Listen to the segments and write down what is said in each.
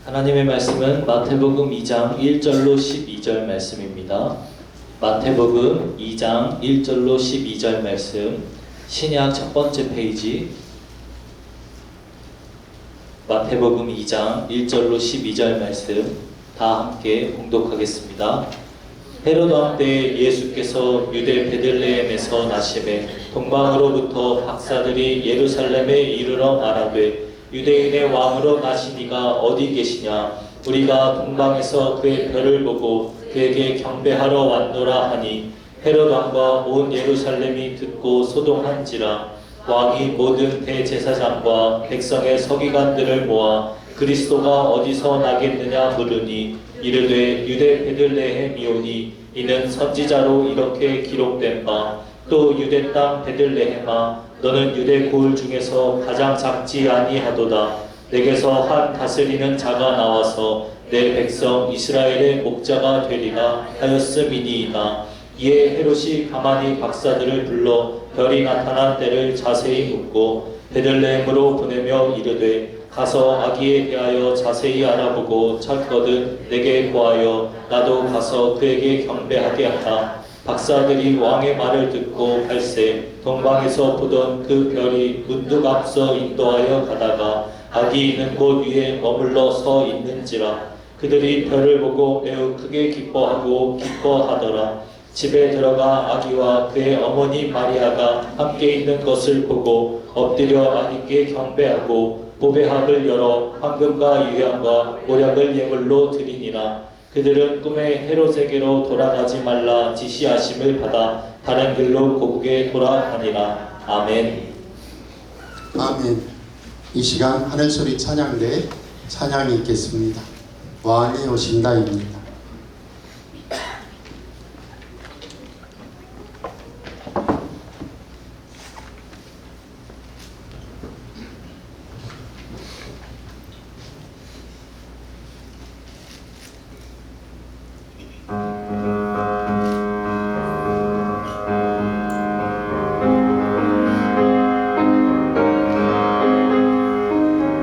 하나님의 말씀은 마태복음 2장 1절로 12절 말씀입니다. 마태복음 2장 1절로 12절 말씀, 신약 첫 번째 페이지. 마태복음 2장 1절로 12절 말씀 다 함께 봉독하겠습니다. 헤롯 왕 때 예수께서 유대 베들레헴에서 나심에 동방으로부터 박사들이 예루살렘에 이르러 말하되 유대인의 왕으로 나시니가 어디 계시냐? 우리가 동방에서 그의 별을 보고 그에게 경배하러 왔노라 하니 헤롯 왕과 온 예루살렘이 듣고 소동한지라. 왕이 모든 대제사장과 백성의 서기관들을 모아 그리스도가 어디서 나겠느냐 물으니 이르되 유대 베들레헴이오니 이는 선지자로 이렇게 기록된 바 또 유대 땅 베들레헴아 너는 유대 고을 중에서 가장 작지 아니하도다. 내게서 한 다스리는 자가 나와서 내 백성 이스라엘의 목자가 되리라 하였음이니이다. 이에 헤롯이 가만히 박사들을 불러 별이 나타난 때를 자세히 묻고 베들레헴으로 보내며 이르되 가서 아기에 대하여 자세히 알아보고 찾거든 내게 고하여 나도 가서 그에게 경배하게 하라. 박사들이 왕의 말을 듣고 갈새 동방에서 보던 그 별이 문득 앞서 인도하여 가다가 아기 있는 곳 위에 머물러 서 있는지라. 그들이 별을 보고 매우 크게 기뻐하더라. 집에 들어가 아기와 그의 어머니 마리아가 함께 있는 것을 보고 엎드려 아기께 경배하고 보배합을 열어 황금과 유향과 모략을 예물로 드리니라. 그들은 꿈에 헤롯에게로 돌아가지 말라 지시하심을 받아 다른 길로 고국에 돌아가니라. 아멘. 아멘. 이 시간 하늘소리 찬양대 찬양이 있겠습니다. 왕이 오신다입니다.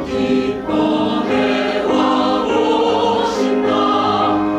기뻐해 와 오신다.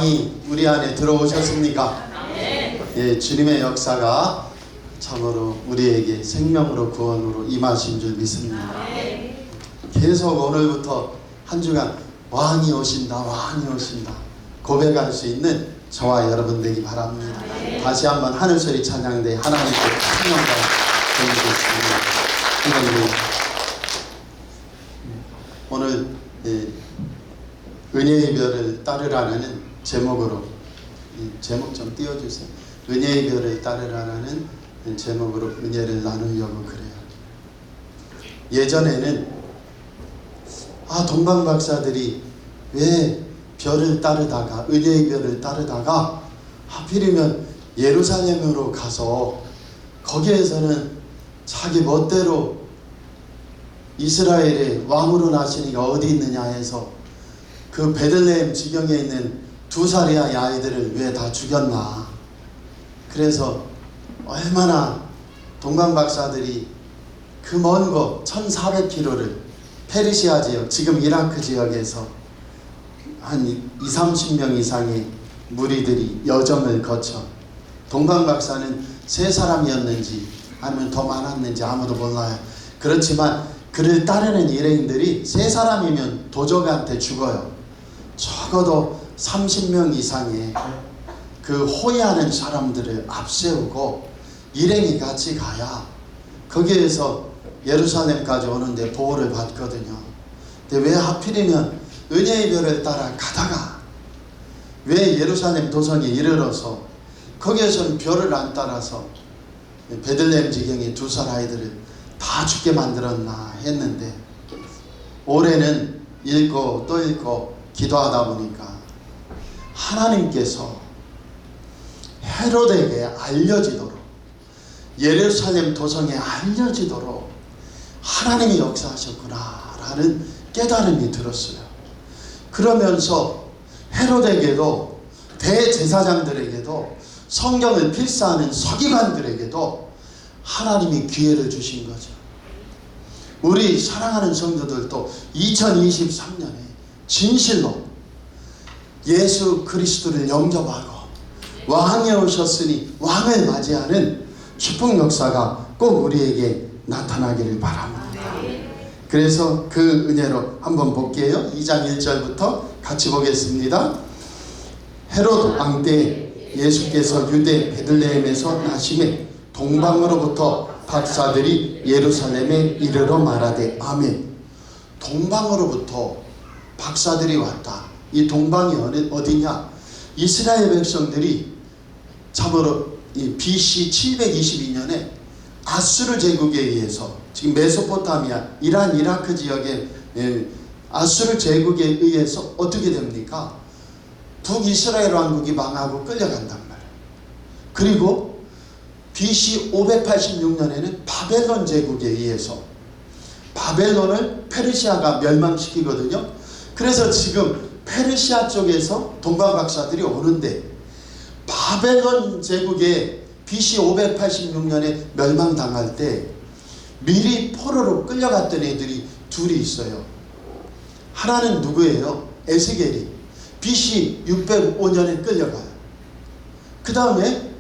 왕이 우리 안에 들어오셨습니까? 예, 주님의 역사가 참으로 우리에게 생명으로 구원으로 임하신 줄 믿습니다. 계속 오늘부터 한 주간 왕이 오신다, 왕이 오신다 고백할 수 있는 저와 여러분 되기 바랍니다. 다시 한번 하늘소리 찬양대 하나님께 찬양과 드리겠습니다. 오늘 은혜의 별을 따르라는 제목으로 제목 좀 띄워주세요. 은혜의 별을 따르라는 제목으로 은혜를 나누려고 그래요. 예전에는 동방 박사들이 왜 별을 따르다가 은혜의 별을 따르다가 하필이면 예루살렘으로 가서 거기에서는 자기 멋대로 이스라엘의 왕으로 나시니가 어디 있느냐 해서 그 베들레헴 지경에 있는 2살의 아이들을 왜 다 죽였나. 그래서 얼마나 동방 박사들이 그 먼 곳 1400km를 페르시아 지역, 지금 이라크 지역에서 한 20-30명 이상의 무리들이 여정을 거쳐 동방 박사는 3사람이었는지 아니면 더 많았는지 아무도 몰라요. 그렇지만 그를 따르는 일행들이 3사람이면 도적한테 죽어요. 적어도 30명 이상의 그 호위하는 사람들을 앞세우고 일행이 같이 가야 거기에서 예루살렘까지 오는데 보호를 받거든요. 근데 왜 하필이면 은혜의 별을 따라 가다가 왜 예루살렘 도성에 이르러서 거기에서는 별을 안 따라서 베들레헴 지경의 2살 아이들을 다 죽게 만들었나 했는데 올해는 읽고 또 읽고 기도하다 보니까 하나님께서 헤롯에게 알려지도록 예루살렘 도성에 알려지도록 하나님이 역사하셨구나 라는 깨달음이 들었어요. 그러면서 헤롯에게도 대제사장들에게도 성경을 필사하는 서기관들에게도 하나님이 기회를 주신 거죠. 우리 사랑하는 성도들도 2023년에 진실로 예수 그리스도를 영접하고 왕이 오셨으니 왕을 맞이하는 축복 역사가 꼭 우리에게 나타나기를 바랍니다. 그래서 그 은혜로 한번 볼게요. 2장 1절부터 같이 보겠습니다. 헤롯 왕 때 예수께서 유대 베들레헴에서 나심에 동방으로부터 박사들이 예루살렘에 이르러 말하되 아멘. 동방으로부터 박사들이 왔다. 이 동방이 어디냐? 이스라엘 백성들이 참으로 BC 722년에 아수르 제국에 의해서 지금 메소포타미아, 이란, 이라크 지역의 아수르 제국에 의해서 어떻게 됩니까? 북이스라엘 왕국이 망하고 끌려간단 말이에요. 그리고 BC 586년에는 바벨론 제국에 의해서 바벨론을 페르시아가 멸망시키거든요. 그래서 지금 페르시아 쪽에서 동방 박사들이 오는데 바벨론 제국에 BC 586년에 멸망당할 때 미리 포로로 끌려갔던 애들이 둘이 있어요. 하나는 누구예요? 에스겔이 BC 605년에 끌려가요. 그 다음에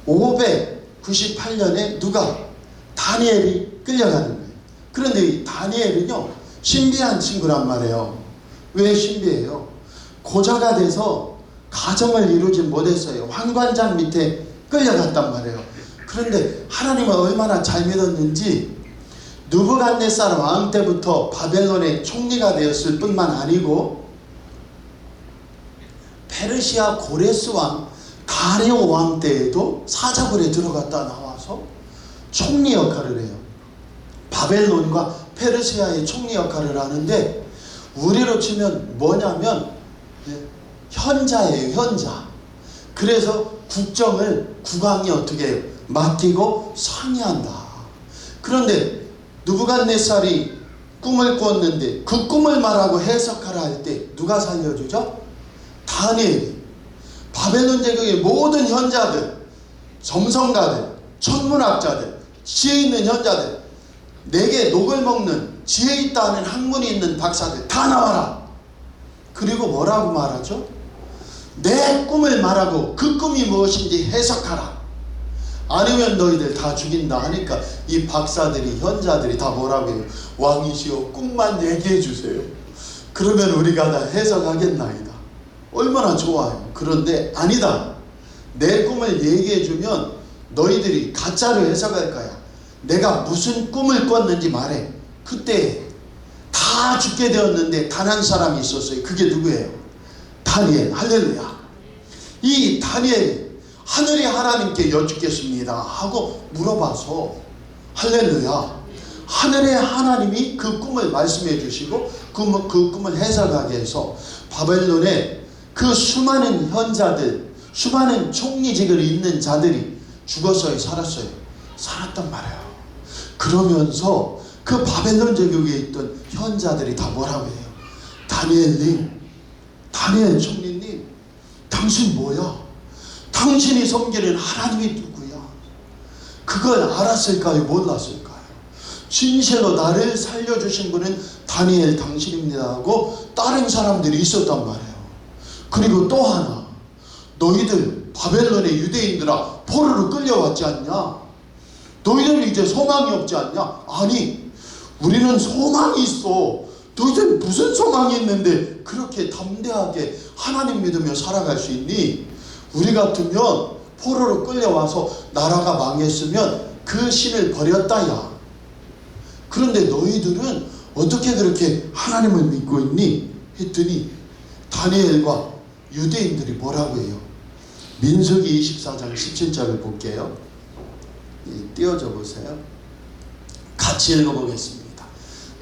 598년에 누가? 다니엘이 끌려가는 거예요. 그런데 이 다니엘은요 신비한 친구란 말이에요. 왜 신비해요? 고자가 돼서 가정을 이루지 못했어요. 환관장 밑에 끌려갔단 말이에요. 그런데 하나님을 얼마나 잘 믿었는지 느부갓네살 왕 때부터 바벨론의 총리가 되었을 뿐만 아니고 페르시아 고레스 왕 다리오 왕 때에도 사자굴에 들어갔다 나와서 총리 역할을 해요. 바벨론과 페르시아의 총리 역할을 하는데 우리로 치면 뭐냐면 현자예요. 현자. 그래서 국정을 국왕이 어떻게 해요? 맡기고 상의한다. 그런데 느부갓네살이 꿈을 꾸었는데 그 꿈을 말하고 해석하라 할 때 누가 살려주죠? 다니엘이. 바벨론 제국의 모든 현자들, 점성가들, 천문학자들, 지혜 있는 현자들, 내게 녹을 먹는 지혜 있다는 학문이 있는 박사들 다 나와라. 그리고 뭐라고 말하죠? 내 꿈을 말하고 그 꿈이 무엇인지 해석하라. 아니면 너희들 다 죽인다 하니까 이 박사들이, 현자들이 다 뭐라고 해요? 왕이시여 꿈만 얘기해 주세요. 그러면 우리가 다 해석하겠나이다. 얼마나 좋아요. 그런데 아니다. 내 꿈을 얘기해 주면 너희들이 가짜로 해석할 거야. 내가 무슨 꿈을 꿨는지 말해. 그때 다 죽게 되었는데 단 한 사람이 있었어요. 그게 누구예요? 다니엘. 할렐루야. 이 다니엘, 하늘의 하나님께 여쭙겠습니다 하고 물어봐서, 할렐루야, 하늘의 하나님이 그 꿈을 말씀해 주시고 그 꿈을 해석하게 해서 바벨론에 그 수많은 현자들, 수많은 총리직을 잇는 자들이 죽었어요? 살았어요? 살았단 말이에요. 그러면서 그 바벨론 제국에 있던 현자들이 다 뭐라고 해요? 다니엘님, 다니엘 총리님, 당신 뭐야? 당신이 섬기는 하나님이 누구야? 그걸 알았을까요? 몰랐을까요? 진실로 나를 살려주신 분은 다니엘 당신입니다 하고 다른 사람들이 있었단 말이에요. 그리고 또 하나, 너희들 바벨론의 유대인들아 포로로 끌려왔지 않냐? 너희들은 이제 소망이 없지 않냐? 아니, 우리는 소망이 있어. 너희들 무슨 소망이 있는데 그렇게 담대하게 하나님 믿으며 살아갈 수 있니? 우리 같으면 포로로 끌려와서 나라가 망했으면 그 신을 버렸다야. 그런데 너희들은 어떻게 그렇게 하나님을 믿고 있니? 했더니 다니엘과 유대인들이 뭐라고 해요? 민수기 24장 17절을 볼게요. 띄워줘 보세요. 같이 읽어보겠습니다.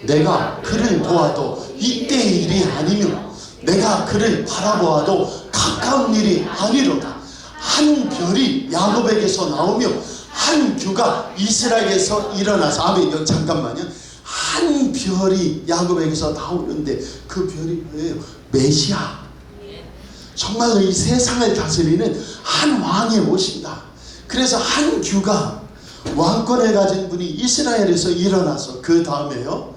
내가 그를 보아도 이때의 일이 아니며 내가 그를 바라보아도 가까운 일이 아니로다. 한 별이 야곱에게서 나오며 한 규가 이스라엘에서 일어나서, 아멘. 여기 잠깐만요. 한 별이 야곱에게서 나오는데 그 별이 뭐예요? 메시아. 정말로 이 세상을 다스리는 한 왕이 오신다. 그래서 한 규가, 왕권을 가진 분이 이스라엘에서 일어나서 그 다음에요,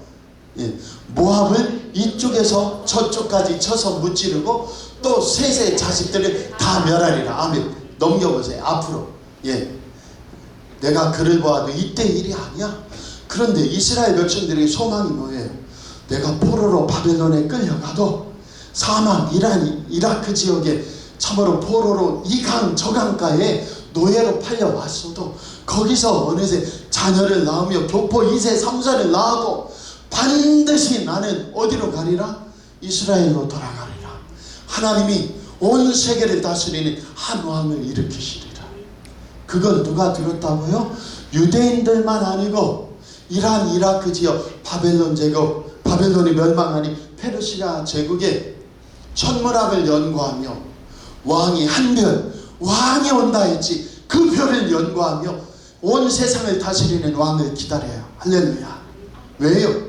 모압을 이쪽에서 저쪽까지 쳐서 무찌르고 또 셋의 자식들을 다 멸하리라. 아멘. 넘겨보세요. 앞으로. 내가 그를 보아도 이때 일이 아니야. 그런데 이스라엘 백성들의 소망이 뭐예요? 내가 포로로 바벨론에 끌려가도 사막, 이란, 이라크 지역에 참으로 포로로 이 강 저 강가에 노예로 팔려왔어도 거기서 어느새 자녀를 낳으며 교포 2세 3세를 낳아도 반드시 나는 어디로 가리라? 이스라엘로 돌아가리라. 하나님이 온 세계를 다스리는 한 왕을 일으키시리라. 그건 누가 들었다고요? 유대인들만 아니고 이란, 이라크 지역, 바벨론 제국, 바벨론이 멸망하니 페르시아 제국에 천문학을 연구하며 왕이 한 별, 왕이 온다 했지 그 별을 연구하며 온 세상을 다스리는 왕을 기다려요. 할렐루야. 왜요?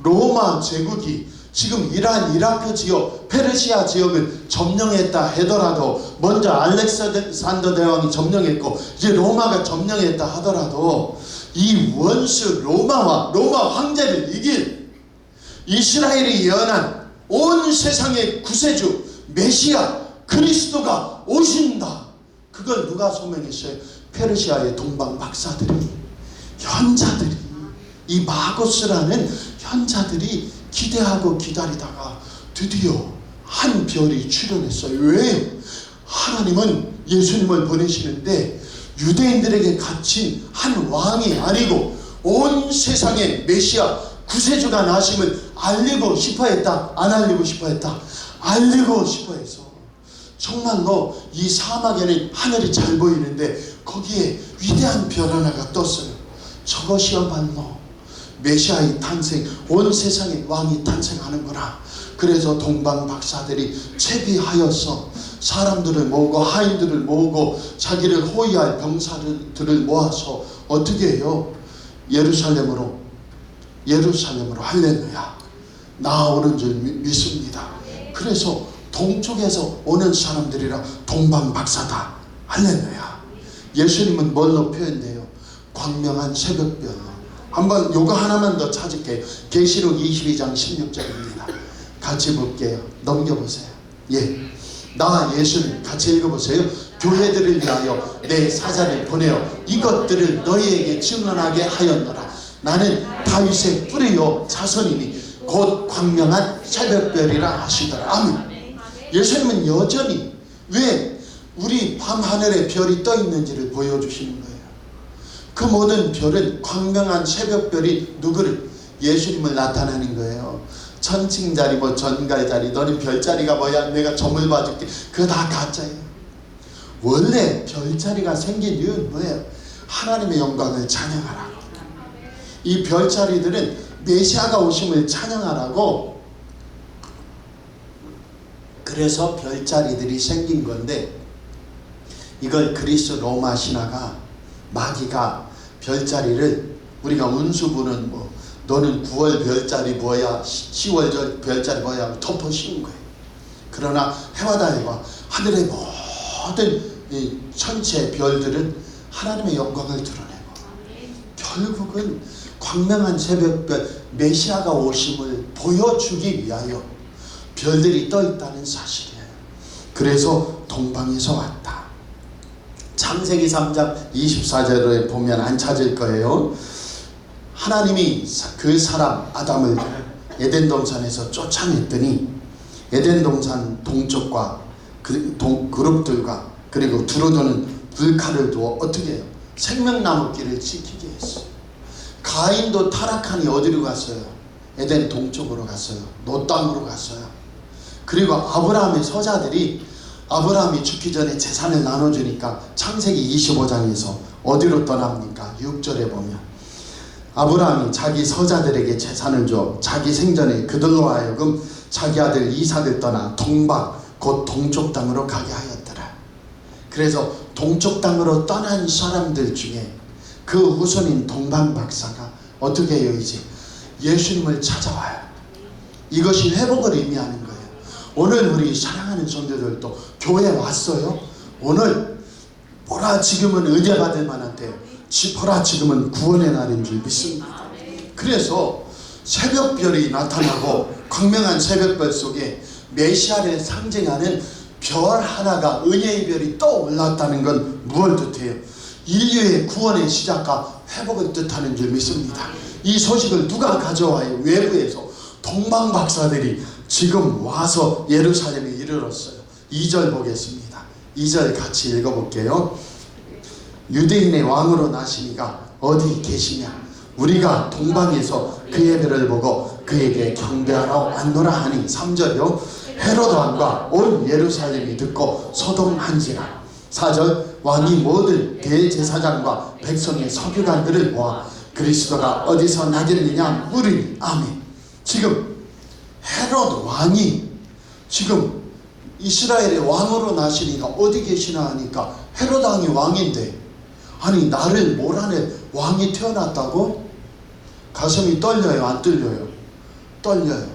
로마 제국이 지금 이란, 이라크 지역, 페르시아 지역을 점령했다 하더라도, 먼저 알렉산더 대왕이 점령했고 이제 로마가 점령했다 하더라도 이 원수 로마 황제를 이길 이스라엘이 예언한 온 세상의 구세주 메시아 그리스도가 오신다. 그걸 누가 소명했어요? 페르시아의 동방 박사들이, 현자들이, 이 마고스라는 현자들이 기대하고 기다리다가 드디어 한 별이 출현했어요. 왜? 하나님은 예수님을 보내시는데 유대인들에게 갇힌 한 왕이 아니고 온 세상에 메시아 구세주가 나심을 알리고 싶어 했다? 안 알리고 싶어 했다? 알리고 싶어 해서 정말로 이 사막에는 하늘이 잘 보이는데 거기에 위대한 별 하나가 떴어요. 저것이야말로 메시아의 탄생, 온 세상에 왕이 탄생하는구나. 그래서 동방 박사들이 채비하여서 사람들을 모으고 하인들을 모으고 자기를 호위할 병사들을 모아서 어떻게 해요? 예루살렘으로 할렐루야 나오는 줄 믿습니다. 그래서 동쪽에서 오는 사람들이라 동방 박사다. 할렐루야. 예수님은 뭘로 표현돼요? 광명한 새벽별로. 한번 요거 하나만 더 찾을게요. 계시록 22장 16절입니다. 같이 볼게요. 넘겨보세요. 나와 예수님 같이 읽어보세요. 교회들을 위하여 내 사자를 보내어 이것들을 너희에게 증언하게 하였노라. 나는 다윗의 뿌리요 자손이니 곧 광명한 새벽별이라 하시더라. 아멘. 예수님은 여전히 왜 우리 밤하늘에 별이 떠 있는지를 보여주시는 거예요. 그 모든 별은 광명한 새벽별이 누구를? 예수님을 나타내는 거예요. 천칭자리 뭐 전갈자리 너는 별자리가 뭐야 내가 점을 봐줄게. 그거 다 가짜예요. 원래 별자리가 생긴 이유는 뭐예요? 하나님의 영광을 찬양하라고. 이 별자리들은 메시아가 오심을 찬양하라고 그래서 별자리들이 생긴 건데, 이걸 그리스 로마 신화가 마귀가 별자리를 우리가 운수부는 뭐 너는 9월 별자리 뭐야 10월 별자리 뭐야 덮어 씌운 거예요. 그러나 해와 달과 하늘의 모든 이 천체 별들은 하나님의 영광을 드러내고 결국은 광명한 새벽별 메시아가 오심을 보여주기 위하여 별들이 떠 있다는 사실이에요. 그래서 동방에서 왔다. 창세기 3장 24절에 보면 안 찾을 거예요. 하나님이 그 사람 아담을 에덴 동산에서 쫓아냈더니 에덴 동산 동쪽과 그룹들과 그리고 두루도는 불칼을 두어 어떻게 해요? 생명나무 길을 지키게 했어요. 가인도 타락하니 어디로 갔어요? 에덴 동쪽으로 갔어요. 노 땅으로 갔어요. 그리고 아브라함의 서자들이 아브라함이 죽기 전에 재산을 나눠주니까 창세기 25장에서 어디로 떠납니까? 6절에 보면 아브라함이 자기 서자들에게 재산을 줘 자기 생전에 그들로 하여금 자기 아들 이삭을 떠나 동방 곧 동쪽 땅으로 가게 하였더라. 그래서 동쪽 땅으로 떠난 사람들 중에 그 후손인 동방 박사가 어떻게 해요? 이제 예수님을 찾아와요. 이것이 회복을 의미하는 거예요. 오늘 우리 사랑하는 성도들도 교회 왔어요. 오늘 보라 지금은 은혜 받을 만한 때요. 보라 지금은 구원의 날인 줄 믿습니다. 그래서 새벽별이 나타나고 광명한 새벽별 속에 메시아를 상징하는 별 하나가 은혜의 별이 떠올랐다는 건 무엇을 뜻해요? 인류의 구원의 시작과 회복을 뜻하는 줄 믿습니다. 이 소식을 누가 가져와요? 외부에서 동방 박사들이 지금 와서 예루살렘에 이르렀어요. 2절 보겠습니다. 2절 같이 읽어볼게요. 유대인의 왕으로 나시니가 어디 계시냐? 우리가 동방에서 그의 별을 보고 그에게 경배하러 왔노라 하니. 3절요. 헤롯 왕과 온 예루살렘이 듣고 소동한지라. 4절. 왕이 모든 대제사장과 백성의 서기관들을 모아 그리스도가 어디서 나겠느냐 물으니. 아멘. 지금 헤롯 왕이 지금 이스라엘의 왕으로 나시니까 어디 계시나 하니까 헤롯 왕이 왕인데, 아니 나를 몰아낼 왕이 태어났다고? 가슴이 떨려요? 안 떨려요? 떨려요.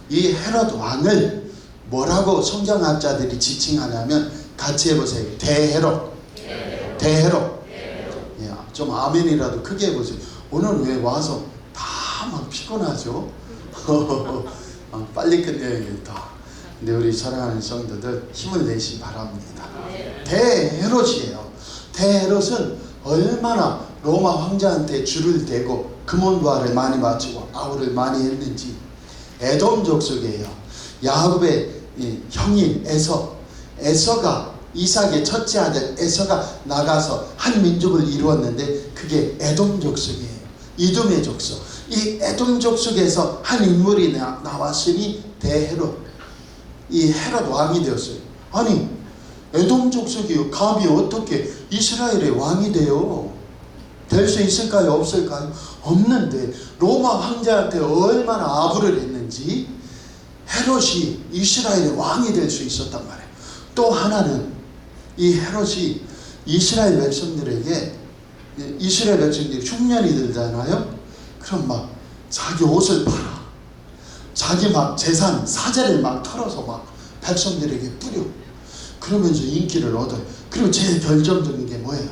이 헤롯 왕을 뭐라고 성경학자들이 지칭하냐면 같이 해보세요. 대헤롯. 대헤롯. 예, 좀 아멘이라도 크게 해보세요. 오늘 왜 와서 다 막 피곤하죠? 빨리 끝내야겠다. 근데 우리 사랑하는 성도들 힘을 내시 바랍니다. 대헤롯이에요. 대헤롯은 얼마나 로마 황제한테 줄을 대고 금원부화를 많이 바치고 아우를 많이 했는지. 에돔 족속이에요. 야곱의 형인 에서가 이삭의 첫째 아들 에서가 나가서 한 민족을 이루었는데 그게 에돔 족속이에요. 이돔의 족속. 이 에돔 족속에서 한 인물이 나왔으니 대헤롯. 이 헤롯 왕이 되었어요. 아니 에돔 족속이 감히 어떻게 이스라엘의 왕이 돼요? 될 수 있을까요? 없을까요? 없는데 로마 황제한테 얼마나 아부를 했는지 헤롯이 이스라엘의 왕이 될 수 있었단 말이에요. 또 하나는 이 헤롯이 이스라엘 백성들에게, 이스라엘 백성들이 흉년이 들잖아요. 그럼 막 자기 옷을 팔아, 자기 막 재산 사재를 막 털어서 막 백성들에게 뿌려. 그러면서 인기를 얻어요. 그리고 제일 결정적인 게 뭐예요?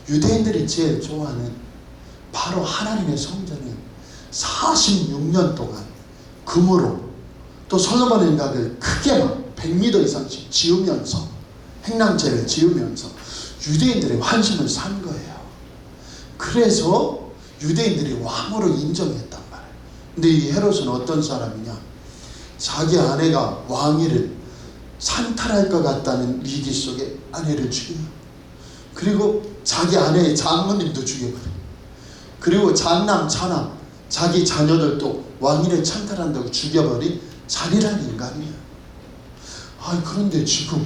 유대인들이 제일 좋아하는 바로 하나님의 성전을 46년 동안 금으로 또 솔로몬의 각을 크게 막 100m 이상씩 지으면서 행랑제를 지으면서 유대인들의 환심을 산 거예요. 그래서 유대인들이 왕으로 인정했단 말이에요. 근데 이 헤롯은 어떤 사람이냐? 자기 아내가 왕위를 산탈할 것 같다는 위기 속에 아내를 죽여요. 그리고 자기 아내의 장모님도 죽여버려요. 그리고 장남, 차남, 자기 자녀들도 왕위를 찬탈한다고 죽여버린 잔인한 인간이에요. 그런데 지금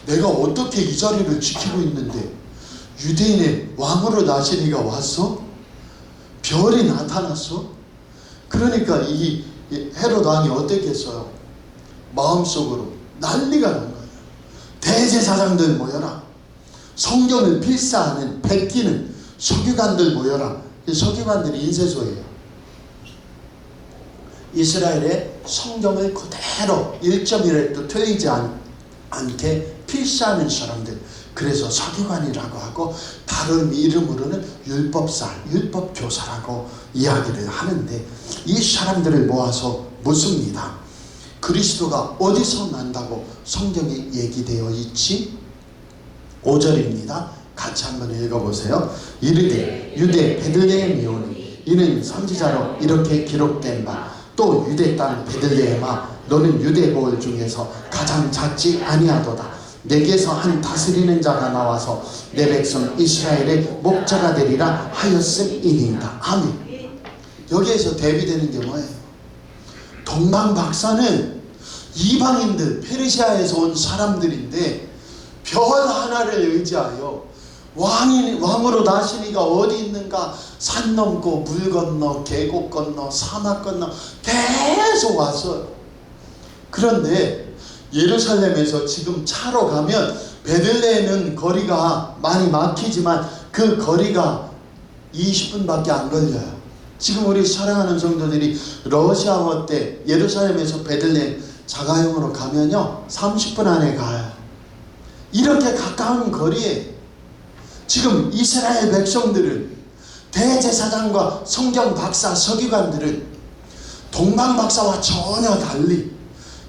내가 어떻게 이 자리를 지키고 있는데 유대인의 왕으로 나신 이가 왔어? 별이 나타났어? 그러니까 이 헤롯 왕이 어떻게 했어요? 마음속으로 난리가 난 거예요. 대제사장들 모여라. 성경을 필사하는 베끼는 서기관들 모여라. 서기관들이 인쇄소예요. 이스라엘의 성경을 그대로 1.1획도 틀리지 않게 필사하는 사람들, 그래서 서기관이라고 하고 다른 이름으로는 율법사, 율법교사라고 이야기를 하는데, 이 사람들을 모아서 묻습니다. 그리스도가 어디서 난다고 성경에 얘기되어 있지? 5절입니다. 같이 한번 읽어보세요. 이르되 유대 베들레헴이 오니 이는 선지자로 이렇게 기록된 바, 또 유대 땅 베들레헴아 너는 유대 보을 중에서 가장 작지 아니하도다. 내게서 한 다스리는 자가 나와서 내 백성 이스라엘의 목자가 되리라 하였음이니이다. 아멘. 여기에서 대비되는 게 뭐예요? 동방박사는 이방인들, 페르시아에서 온 사람들인데 별 하나를 의지하여 왕으로 나신 이가 어디 있는가, 산 넘고 물 건너 계곡 건너 사막 건너 계속 왔어요. 그런데 예루살렘에서 지금 차로 가면 베들레헴은 거리가 많이 막히지만 그 거리가 20분밖에 안 걸려요. 지금 우리 사랑하는 성도들이 러시아워 때 예루살렘에서 베들레헴 자가용으로 가면요 30분 안에 가요. 이렇게 가까운 거리에 지금 이스라엘 백성들은, 대제사장과 성경 박사 서기관들은 동방박사와 전혀 달리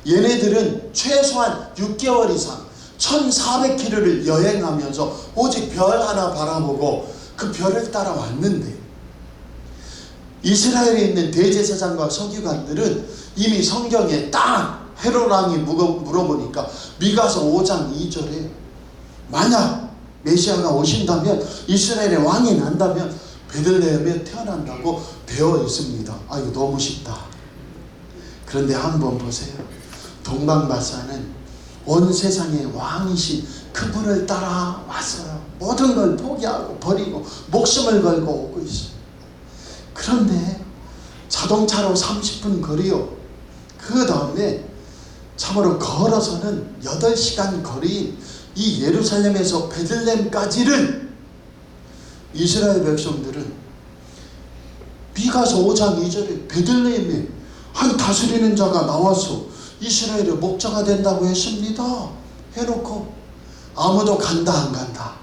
얘네들은 최소한 6개월 이상 1400km를 여행하면서 오직 별 하나 바라보고 그 별을 따라 왔는데, 이스라엘에 있는 대제사장과 서기관들은 이미 성경에 딱 헤롯 왕이 물어보니까 미가서 5장 2절에 만약 메시아가 오신다면, 이스라엘의 왕이 난다면 베들레헴에 태어난다고 되어 있습니다. 이거 너무 쉽다. 그런데 한번 보세요. 동방박사는 온 세상의 왕이신 그분을 따라왔어요. 모든 걸 포기하고 버리고 목숨을 걸고 오고 있어요. 그런데 자동차로 30분 거리요. 그 다음에 참으로 걸어서는 8시간 거리인 이 예루살렘에서 베들레헴까지를 이스라엘 백성들은 미가서 5장 2절에 베들레헴에 한 다스리는 자가 나와서 이스라엘의 목자가 된다고 했습니다. 해놓고 아무도 간다 안 간다?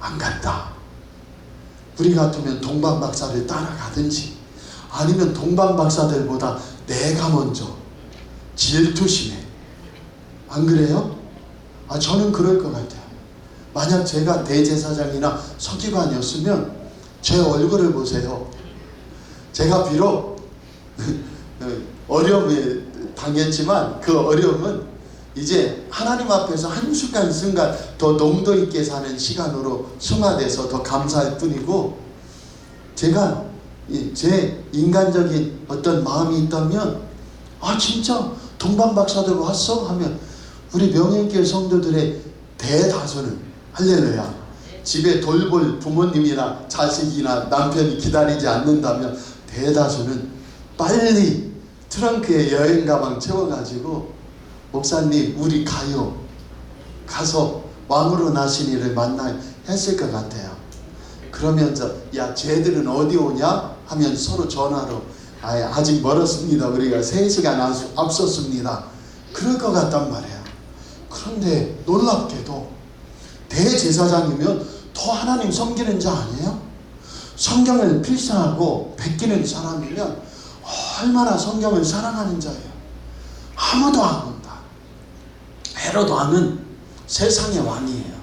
안 간다. 우리 같으면 동방박사를 따라가든지 아니면 동방박사들보다 내가 먼저 질투심에, 안 그래요? 저는 그럴 것 같아요. 만약 제가 대제사장이나 서기관이었으면 제 얼굴을 보세요. 제가 비록 어려움에 당했지만 그 어려움은 이제 하나님 앞에서 한순간 더 농도 있게 사는 시간으로 승화돼서 더 감사할 뿐이고, 제가 제 인간적인 어떤 마음이 있다면 진짜 동방박사들 왔어? 하면 우리 명예교회 성도들의 대다수는 할렐루야, 집에 돌볼 부모님이나 자식이나 남편이 기다리지 않는다면 대다수는 빨리 트렁크에 여행 가방 채워가지고 목사님 우리 가요, 가서 왕으로 나신 이를 만나요 했을 것 같아요. 그러면서 야 쟤들은 어디 오냐 하면 서로 전화로 아직 멀었습니다, 우리가 3시간 앞섰습니다, 그럴 것 같단 말이에요. 그런데 놀랍게도 대제사장이면 더 하나님 섬기는 자 아니에요? 성경을 필사하고 베끼는 사람이면 얼마나 성경을 사랑하는 자예요. 아무도 안 온다. 헤롯 왕은 세상의 왕이에요.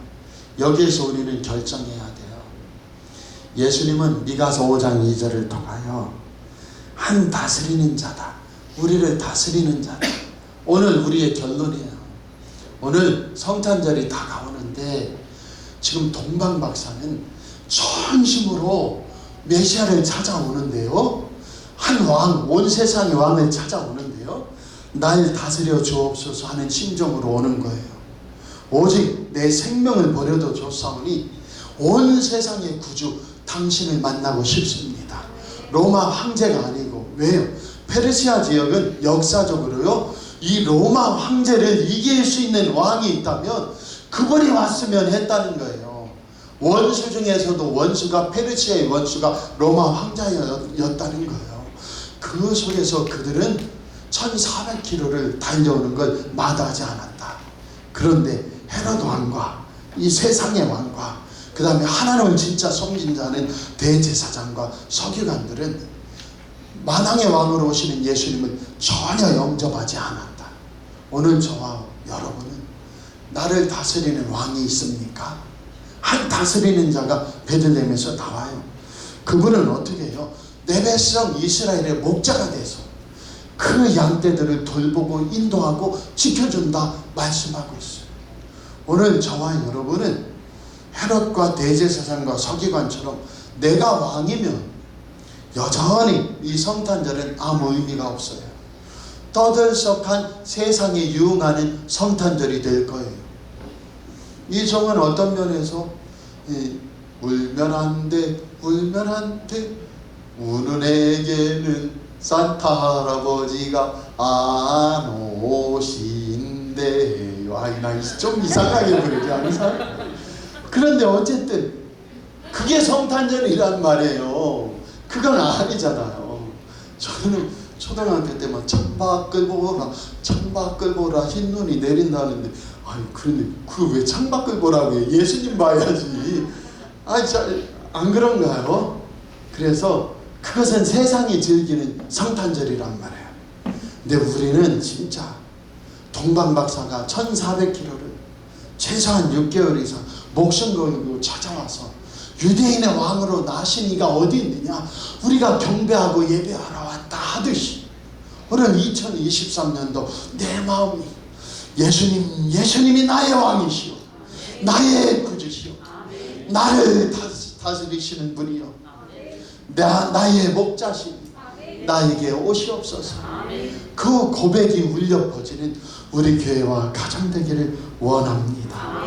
여기에서 우리는 결정해야 돼요. 예수님은 미가서 5장 2절을 통하여 한 다스리는 자다. 우리를 다스리는 자다. 오늘 우리의 결론이에요. 오늘 성탄절이 다가오는데 지금 동방박사는 전심으로 메시아를 찾아오는데요. 한 왕, 온 세상의 왕을 찾아오는데요. 날 다스려 주옵소서 하는 심정으로 오는 거예요. 오직 내 생명을 버려도 좋사오니 온 세상의 구주 당신을 만나고 싶습니다. 로마 황제가 아니고, 왜요? 페르시아 지역은 역사적으로요, 이 로마 황제를 이길 수 있는 왕이 있다면 그분이 왔으면 했다는 거예요. 원수 중에서도 원수가, 페르시아의 원수가 로마 황자였다는 거예요. 그 속에서 그들은 1400km를 달려오는 걸 마다하지 않았다. 그런데 헤롯 왕과 이 세상의 왕과 그 다음에 하나님을 진짜 섬긴 자는 대제사장과 서기관들은 만왕의 왕으로 오시는 예수님을 전혀 영접하지 않았다. 오늘 저와 여러분은 나를 다스리는 왕이 있습니까? 한 다스리는 자가 베들레헴에서 나와요. 그분은 어떻게 해요? 내 백성 이스라엘의 목자가 돼서 그 양떼들을 돌보고 인도하고 지켜준다 말씀하고 있어요. 오늘 저와 여러분은 헤롯과 대제사장과 서기관처럼 내가 왕이면 여전히 이 성탄절은 아무 의미가 없어요. 떠들썩한 세상에 유흥하는 성탄절이 될 거예요. 이 정은 어떤 면에서 울면 안 돼, 울면 안 돼, 우는 애에게는 산타 할아버지가 안 오신대요. 나 좀 이상하게 부르지 않으세요? 그런데 어쨌든 그게 성탄절이란 말이에요. 그건 아니잖아요. 저는 초등학교 때만 창밖을 보라, 창밖을 보라, 흰눈이 내린다는데, 아니 그런데 그 왜 창밖을 보라고 해? 예수님 봐야지. 안 그런가요? 그래서 그것은 세상이 즐기는 성탄절이란 말이에요. 근데 우리는 진짜 동방박사가 1400km를 최소한 6개월 이상 목숨 걸고 찾아와서 유대인의 왕으로 나신 이가 어디 있느냐, 우리가 경배하고 예배하러 왔다 하듯이 오늘 2023년도 내 마음이 예수님이 나의 왕이시오, 나의 구주시오, 나를 다스리시는 분이요, 나의 목자시니 나에게 오시옵소서. 그 고백이 울려 퍼지는 우리 교회와 가정 되기를 원합니다.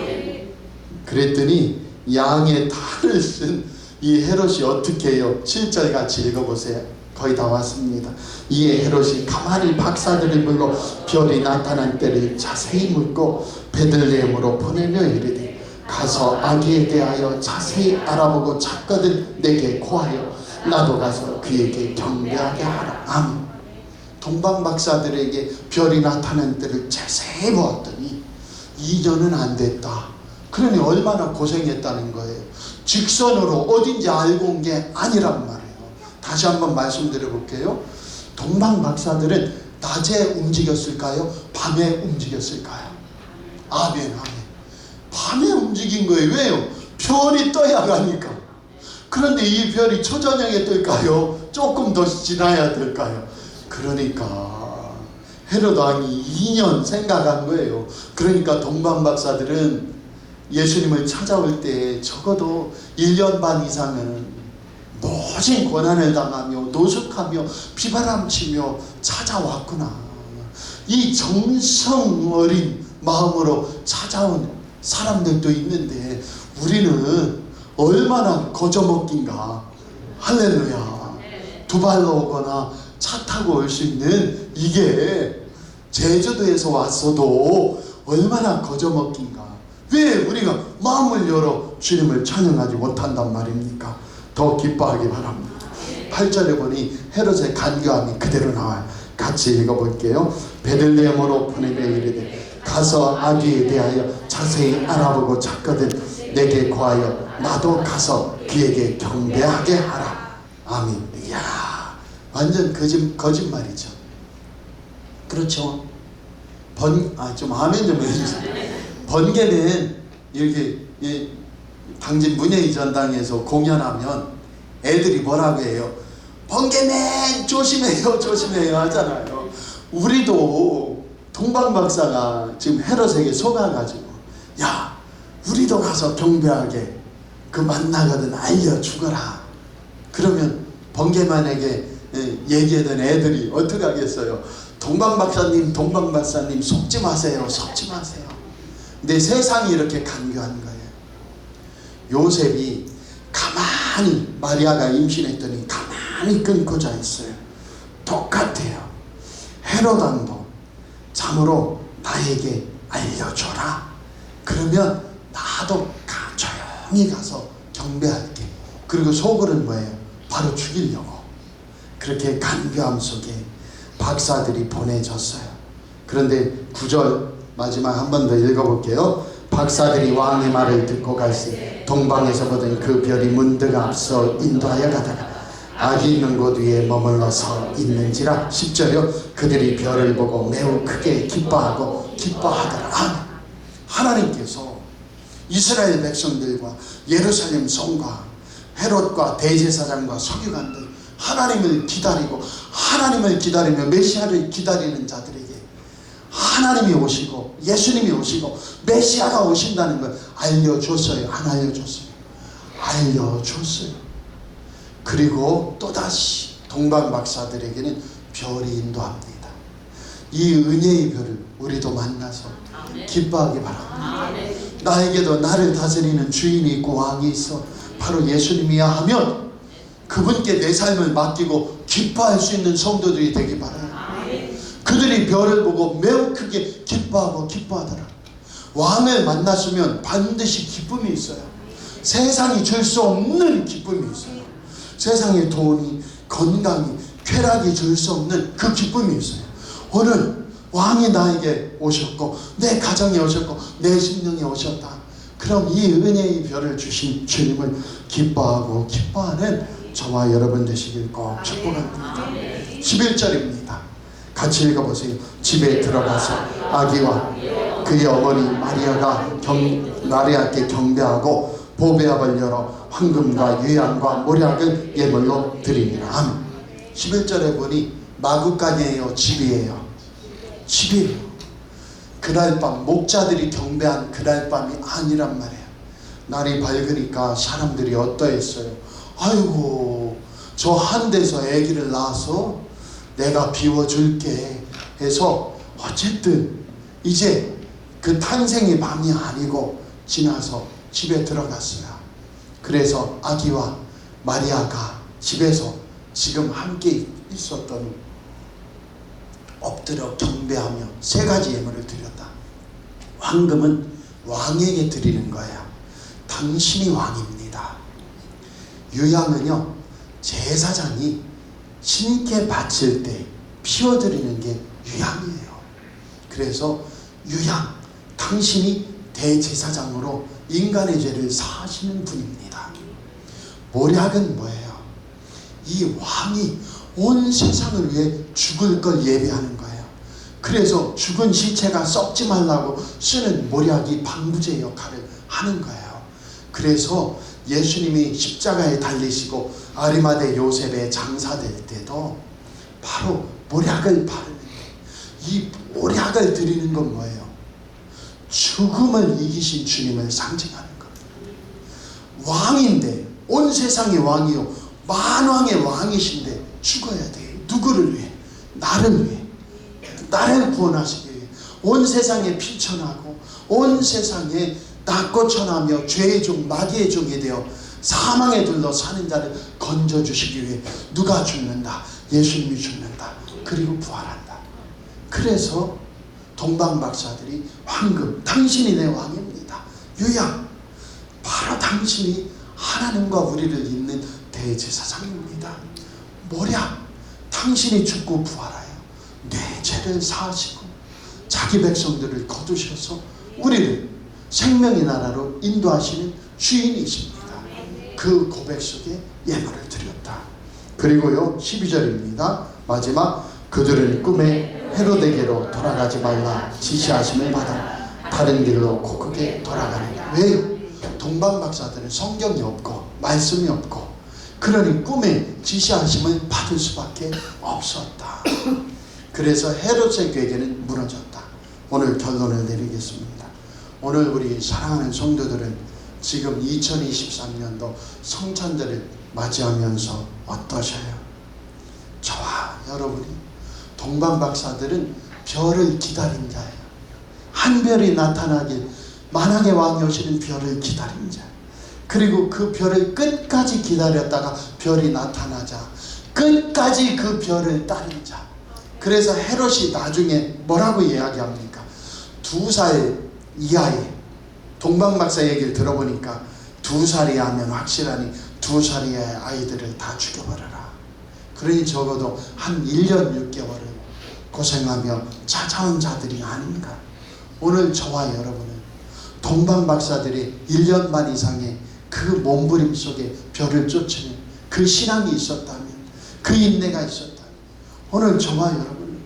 그랬더니 양의 탈을 쓴 이 헤롯이 어떻게 해요? 7절 같이 읽어보세요. 거의 다 왔습니다. 이에 헤롯이 가만히 박사들을 불러 별이 나타난 때를 자세히 묻고 베들레헴으로 보내며 이르되, 가서 아기에 대하여 자세히 알아보고 찾거든 내게 고하여 나도 가서 그에게 경배하게 하라. 아멘. 동방박사들에게 별이 나타난 때를 자세히 보았더니 2년은 안 됐다. 그러니 얼마나 고생했다는 거예요. 직선으로 어딘지 알고 온 게 아니란 말이에요. 다시 한번 말씀드려 볼게요. 동방박사들은 낮에 움직였을까요? 밤에 움직였을까요? 아멘, 아멘. 밤에 움직인 거예요. 왜요? 별이 떠야 가니까. 그런데 이 별이 초저녁에 뜰까요? 조금 더 지나야 될까요? 그러니까 헤롯 왕이 2년 생각한 거예요. 그러니까 동방박사들은 예수님을 찾아올 때 적어도 1년 반 이상은 모진 고난을 당하며 노숙하며 비바람치며 찾아왔구나. 이 정성 어린 마음으로 찾아온 사람들도 있는데 우리는 얼마나 거저먹긴가. 할렐루야. 두 발로 오거나 차 타고 올 수 있는 이게 제주도에서 왔어도 얼마나 거저먹긴가. 왜 우리가 마음을 열어 주님을 찬양하지 못한단 말입니까? 더 기뻐하기 바랍니다. 8절에 보니 헤롯의 간교함이 그대로 나와요. 같이 읽어볼게요. 베들레헴으로 보내며 이르되, 가서 아기에 대하여 자세히 알아보고 찾거든 내게 고하여 나도 가서 그에게 경배하게 하라. 아멘. 이야, 완전 거짓말이죠. 그렇죠. 좀 아멘 좀 해주세요. 번개는 이렇게 당진 문예의 전당에서 공연하면 애들이 뭐라고 해요? 번개맨 조심해요 조심해요 하잖아요. 우리도 동방박사가 지금 헤롯에게 속아가지고 야 우리도 가서 경배하게 그 만나거든 알려주거라. 그러면 번개만에게 얘기하던 애들이 어떻게 하겠어요? 동방박사님 속지 마세요 속지 마세요. 근데 세상이 이렇게 간교한 거예요. 요셉이 가만히 마리아가 임신했더니 가만히 끊고 자 있어요. 똑같아요. 헤롯 왕도 참으로 나에게 알려줘라. 그러면 나도 조용히 가서 경배할게. 그리고 속으로는 뭐예요? 바로 죽이려고. 그렇게 간교함 속에 박사들이 보내졌어요. 그런데 9절 마지막 한 번 더 읽어볼게요. 박사들이 왕의 말을 듣고 갈새 동방에서 보던 그 별이 문득 앞서 인도하여 가다가 아기 있는 곳 위에 머물러서 있는지라. 10절이요. 그들이 별을 보고 매우 크게 기뻐하더라. 하나님께서 이스라엘 백성들과 예루살렘 성과 헤롯과 대제사장과 서기관들 하나님을 기다리며 메시아를 기다리는 자들에게 하나님이 오시고 예수님이 오시고 메시아가 오신다는 걸 알려줬어요? 안 알려줬어요? 알려줬어요. 그리고 또다시 동방박사들에게는 별이 인도합니다. 이 은혜의 별을 우리도 만나서 기뻐하기 바랍니다. 나에게도 나를 다스리는 주인이 있고 왕이 있어 바로 예수님이야 하면 그분께 내 삶을 맡기고 기뻐할 수 있는 성도들이 되기 바라요. 그들이 별을 보고 매우 크게 기뻐하더라. 왕을 만났으면 반드시 기쁨이 있어요. 세상이 줄 수 없는 기쁨이 있어요. 세상의 돈이 건강이 쾌락이 줄 수 없는 그 기쁨이 있어요. 오늘 왕이 나에게 오셨고 내 가정에 오셨고 내 심령에 오셨다. 그럼 이 은혜의 별을 주신 주님을 기뻐하는 저와 여러분 되시길 꼭 축복합니다. 11절입니다. 같이 읽어보세요. 집에 들어가서 아기와 그의 어머니 마리아께 경배하고 보배압을 열어 황금과 유향과 모략을 예물로 드리니라. 아멘. 11절에 보니 마구간이에요? 집이에요? 집이에요. 그날 밤 목자들이 경배한 그날 밤이 아니란 말이에요. 날이 밝으니까 사람들이 어떠했어요? 아이고 저 한 데서 아기를 낳아서 내가 비워줄게 해서 어쨌든 이제 그 탄생의 밤이 아니고 지나서 집에 들어갔어요. 그래서 아기와 마리아가 집에서 지금 함께 있었던 엎드려 경배하며 세 가지 예물을 드렸다. 황금은 왕에게 드리는 거예요. 당신이 왕입니다. 유향은요 제사장이 신께 바칠 때 피워드리는 게 유향이에요. 그래서 유향, 당신이 대제사장으로 인간의 죄를 사하시는 분입니다. 모략은 뭐예요? 이 왕이 온 세상을 위해 죽을 걸 예배하는 거예요. 그래서 죽은 시체가 썩지 말라고 쓰는 모략이 방부제 역할을 하는 거예요. 그래서 예수님이 십자가에 달리시고 아리마대 요셉의 장사될 때도 바로 모략을 바르는데 이 모략을 드리는 건 뭐예요? 죽음을 이기신 주님을 상징하는 겁니다. 왕인데 온 세상의 왕이요 만왕의 왕이신데 죽어야 돼. 누구를 위해? 나를 위해. 나를 구원하시기 위해 온 세상에 피천하고 온 세상에 낮고 천하며 죄의 종 마귀의 종이 되어 사망에 둘러 사는 자를 건져주시기 위해 누가 죽는다? 예수님이 죽는다. 그리고 부활한다. 그래서 동방박사들이 황금, 당신이 내 왕입니다. 유향, 바로 당신이 하나님과 우리를 잇는 대제사장입니다. 모략, 당신이 죽고 부활하여 내 죄를 사하시고 자기 백성들을 거두셔서 우리를 생명의 나라로 인도하시는 주인이십니다. 그 고백 속에 예물을 드렸다. 그리고요 12절입니다. 마지막 그들은 꿈에 헤로데게로 돌아가지 말라 지시하심을 받아 다른 길로 고국에 돌아가니라. 왜요? 동방박사들은 성경이 없고 말씀이 없고 그러니 꿈에 지시하심을 받을 수밖에 없었다. 그래서 헤롯의 계획에는 무너졌다. 오늘 결론을 내리겠습니다. 오늘 우리 사랑하는 성도들은 지금 2023년도 성찬절을 맞이하면서 어떠셔요? 저와 여러분이 동방박사들은 별을 기다린 자예요. 한 별이 나타나길 만왕의 왕이 오시는 별을 기다린 자. 그리고 그 별을 끝까지 기다렸다가 별이 나타나자 끝까지 그 별을 따른 자. 그래서 헤롯이 나중에 뭐라고 이야기합니까? 2살 이하의 동방박사 얘기를 들어보니까 2살이 하면 확실하니 2살 이하의 아이들을 다 죽여버려라. 그러니 적어도 한 1년 6개월을 고생하며 찾아온 자들이 아닌가. 오늘 저와 여러분은 동방박사들이 1년 반 이상의 그 몸부림 속에 별을 쫓으는 그 신앙이 있었다면, 그 인내가 있었다면, 오늘 저와 여러분은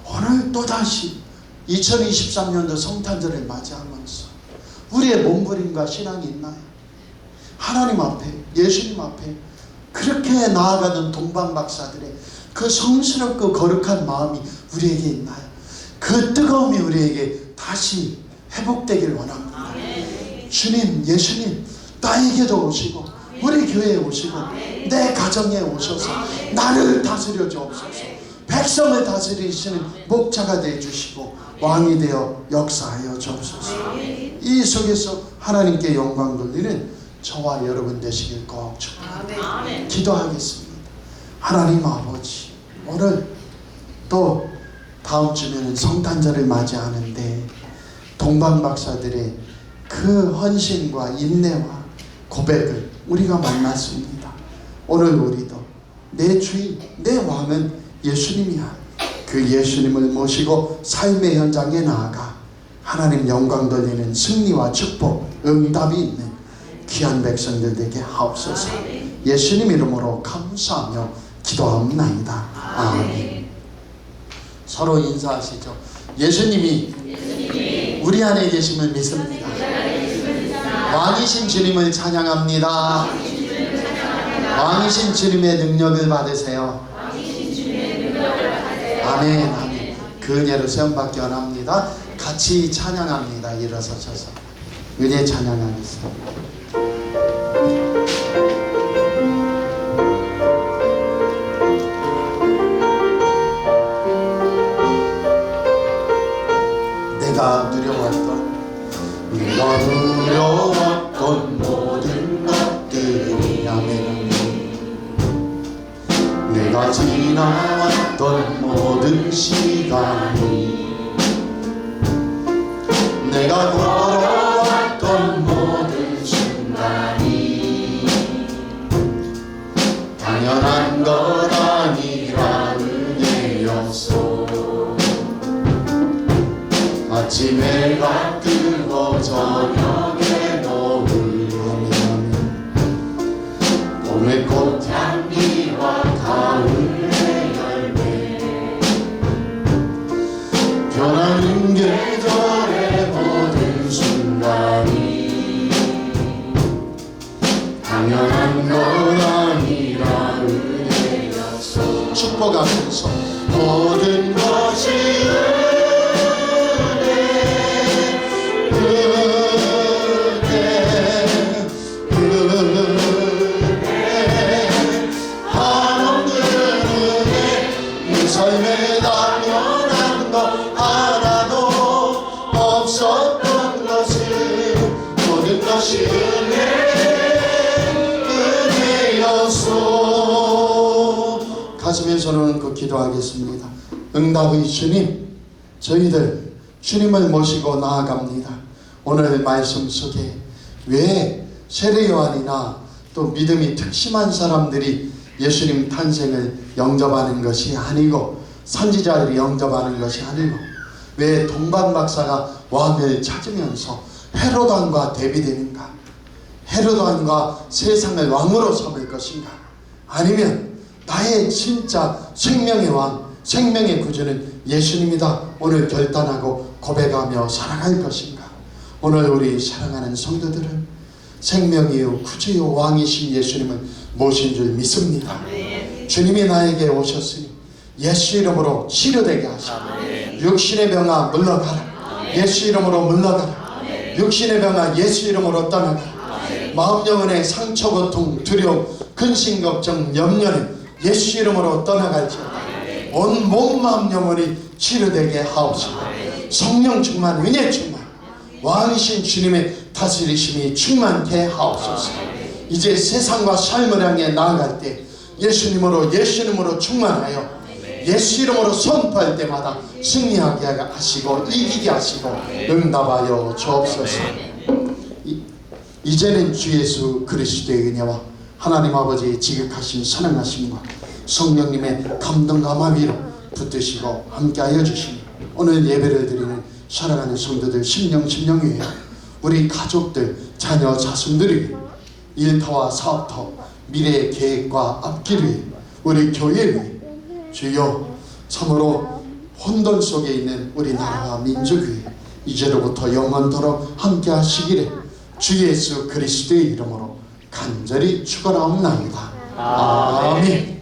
오늘 또다시 2023년도 성탄절을 맞이하면서 우리의 몸부림과 신앙이 있나요? 하나님 앞에, 예수님 앞에 그렇게 나아가는 동방박사들의 그 성스럽고 거룩한 마음이 우리에게 있나요? 그 뜨거움이 우리에게 다시 회복되길 원합니다. 주님, 예수님, 나에게도 오시고 우리 교회에 오시고 내 가정에 오셔서 나를 다스려 주옵소서. 백성을 다스리시는 목자가 되어 주시고 왕이 되어 역사하여 주옵소서. 이 속에서 하나님께 영광 돌리는 저와 여러분 되시길 꼭 축복합니다. 기도하겠습니다. 하나님 아버지, 오늘 또 다음 주면은 성탄절을 맞이하는데 동방박사들의 그 헌신과 인내와 고백을 우리가 만났습니다. 오늘 우리도 내 주인, 내 왕은 예수님이야. 그 예수님을 모시고 삶의 현장에 나아가 하나님 영광 돌리는 승리와 축복, 응답이 있는 귀한 백성들 되게 하옵소서. 예수님 이름으로 감사하며 기도하옵나이다. 아멘. 서로 인사하시죠. 예수님이 우리 안에 계심을 믿습니다. 왕이신 주님을 찬양합니다. 왕이신 주님의 능력을 받으세요. 아멘, 아멘. 그 은혜로 세움받기 원합니다. 같이 찬양합니다. 일어서셔서 은혜 찬양하겠습니다. 내가 누려왔던 모든 것들이 아멘. 내가 지나왔던 모든 시간이, 내가 걸어왔던 모든 순간이 당연한 것 아니라 은혜였소. 아침에 해가 뜨고 저녁에 노을 오면 봄의 꽃향기와 가을의 열매, 변하는 계절의 모든 순간이 당연한 것 아니라 은혜였소. 축복하면서 모든 것이 삶에 당연한 것 하나도 없었던 것을 모든 것이 은혜였소. 가슴에 손을 얹고 기도하겠습니다. 응답의 주님, 저희들 주님을 모시고 나아갑니다. 오늘 말씀 속에 왜 세례요한이나 또 믿음이 특심한 사람들이 예수님 탄생을 영접하는 것이 아니고 선지자들이 영접하는 것이 아니고 왜 동방박사가 왕을 찾으면서 헤로단과 대비되는가? 헤로단과 세상을 왕으로 삼을 것인가? 아니면 나의 진짜 생명의 왕, 생명의 구주는 예수님이다 오늘 결단하고 고백하며 살아갈 것인가? 오늘 우리 사랑하는 성도들은 생명이요 구주요 왕이신 예수님을 모신 줄 믿습니다. 주님이 나에게 오셨으니 예수 이름으로 치료되게 하시고 육신의 병아 물러가라. 예수 이름으로 물러가라. 육신의 병아 예수 이름으로 떠나가라. 마음 영혼의 상처 고통 두려움 근심 걱정 염려는 예수 이름으로 떠나갈지어다. 온 몸 마음 영혼이 치료되게 하옵시고 성령 충만 은혜 충만 왕이신 주님의 다스리심이 충만케 하옵소서. 이제 세상과 삶을 향해 나아갈 때 예수님으로 충만하여 예수 이름으로 선포할 때마다 승리하게 하시고 이기게 하시고 응답하여 주옵소서. 이제는 주 예수 그리스도의 은혜와 하나님 아버지의 지극하신 사랑하심과 성령님의 감동과 마비로 붙드시고 함께하여 주시니 오늘 예배를 드리는 사랑하는 성도들 심령 위에 우리 가족들 자녀 자손들이 일터와 사업터 미래의 계획과 앞길 위에 우리 교회 위에 주여 참으로 혼돈 속에 있는 우리나라와 민족 위에 이제로부터 영원토록 함께 하시기를 주 예수 그리스도의 이름으로 간절히 축원하옵나이다. 아멘.